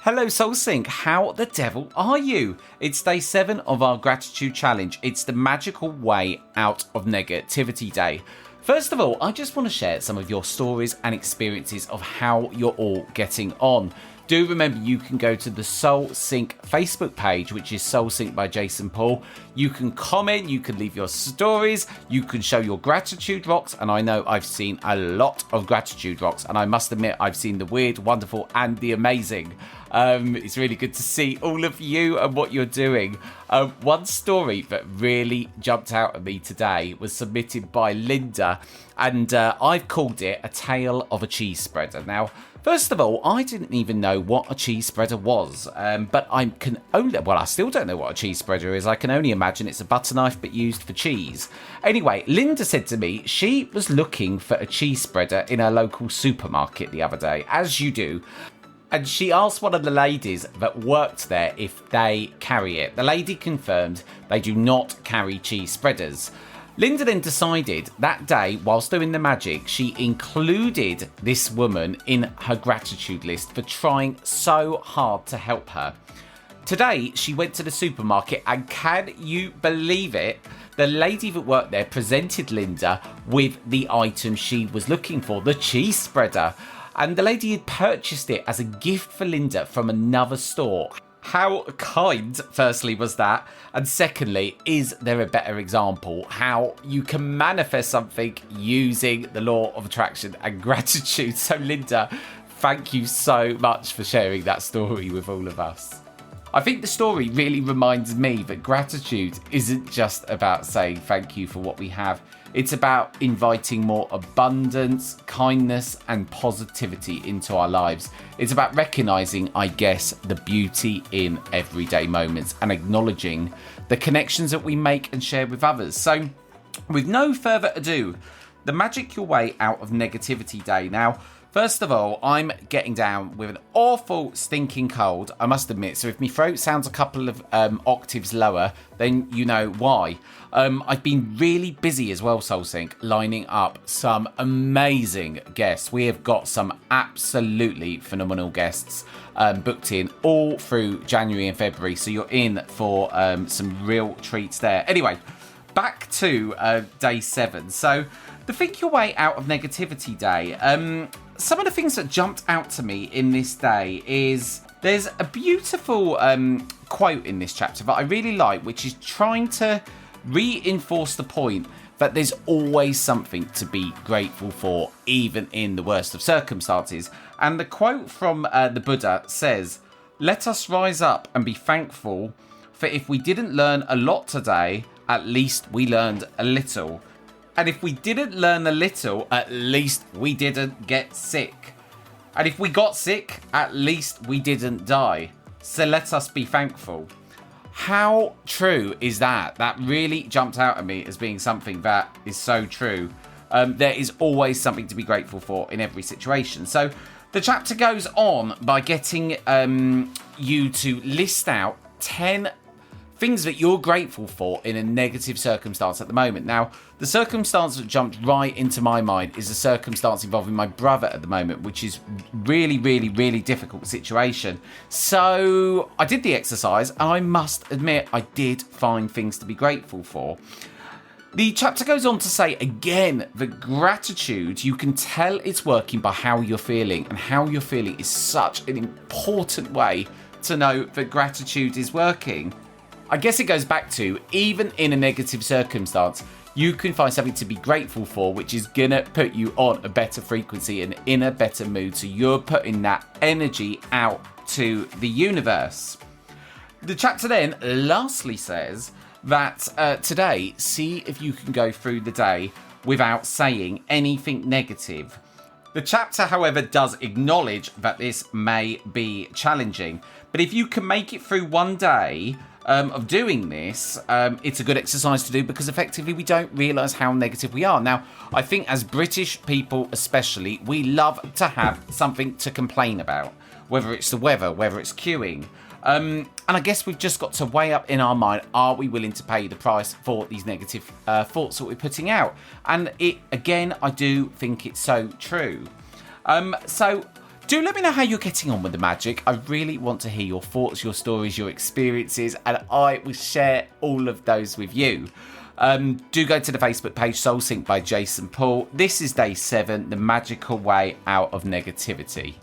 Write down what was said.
Hello Soul Sync, how the devil are you? It's day 7 of our gratitude challenge. It's the magical way out of negativity day. First of all, I just want to share some of your stories and experiences of how you're all getting on. Do remember you can go to the Soul Sync Facebook page, which is Soul Sync by Jason Paul. You can comment, you can leave your stories, you can show your gratitude rocks, and I know I've seen a lot of gratitude rocks, and I must admit I've seen the weird, wonderful, and the amazing. It's really good to see all of you and what you're doing. One story that really jumped out at me today was submitted by Linda, and I've called it A Tale of a Cheese Spreader. Now, first of all, I didn't even know what a cheese spreader was, but I still don't know what a cheese spreader is. I can only imagine it's a butter knife but used for cheese. Anyway, Linda said to me she was looking for a cheese spreader in her local supermarket the other day, as you do. And she asked one of the ladies that worked there if they carry it. The lady confirmed they do not carry cheese spreaders. Linda then decided that day, whilst doing the magic, she included this woman in her gratitude list for trying so hard to help her. Today, she went to the supermarket, and can you believe it? The lady that worked there presented Linda with the item she was looking for, the cheese spreader. And the lady had purchased it as a gift for Linda from another store. How kind, firstly, was that? And secondly, is there a better example how you can manifest something using the law of attraction and gratitude? So, Linda, thank you so much for sharing that story with all of us. I think the story really reminds me that gratitude isn't just about saying thank you for what we have. It's about inviting more abundance, kindness, and positivity into our lives. It's about recognizing, I guess, the beauty in everyday moments and acknowledging the connections that we make and share with others. So, with no further ado, the Magic Your Way Out of Negativity Day. Now, first of all, I'm getting down with an awful stinking cold, I must admit. So if my throat sounds a couple of octaves lower, then you know why. I've been really busy as well, Soul Sync, lining up some amazing guests. We have got some absolutely phenomenal guests booked in all through January and February. So you're in for some real treats there. Anyway, back to day 7. So the Think Your Way Out of Negativity Day. Some of the things that jumped out to me in this day is there's a beautiful quote in this chapter that I really like, which is trying to reinforce the point that there's always something to be grateful for, even in the worst of circumstances. And the quote from the Buddha says, "Let us rise up and be thankful, for if we didn't learn a lot today, at least we learned a little. And if we didn't learn a little, at least we didn't get sick. And if we got sick, at least we didn't die. So let us be thankful." How true is that? That really jumped out at me as being something that is so true. There is always something to be grateful for in every situation. So the chapter goes on by getting you to list out 10 things that you're grateful for in a negative circumstance at the moment. Now, the circumstance that jumped right into my mind is a circumstance involving my brother at the moment, which is really, really, really difficult situation. So I did the exercise, and I must admit I did find things to be grateful for. The chapter goes on to say again that gratitude, you can tell it's working by how you're feeling, and how you're feeling is such an important way to know that gratitude is working. I guess it goes back to, even in a negative circumstance, you can find something to be grateful for, which is going to put you on a better frequency and in a better mood. So you're putting that energy out to the universe. The chapter then lastly says that today, see if you can go through the day without saying anything negative. The chapter, however, does acknowledge that this may be challenging. But if you can make it through one day of doing this, it's a good exercise to do, because effectively we don't realise how negative we are. Now, I think as British people especially, we love to have something to complain about, whether it's the weather, whether it's queuing. And I guess we've just got to weigh up in our mind, are we willing to pay the price for these negative thoughts that we're putting out? And it, again, I do think it's so true. So Do let me know how you're getting on with the magic. I really want to hear your thoughts, your stories, your experiences, and I will share all of those with you. Do go to the Facebook page Soul Sync by Jason Paul. This is day 7, the magical way out of negativity.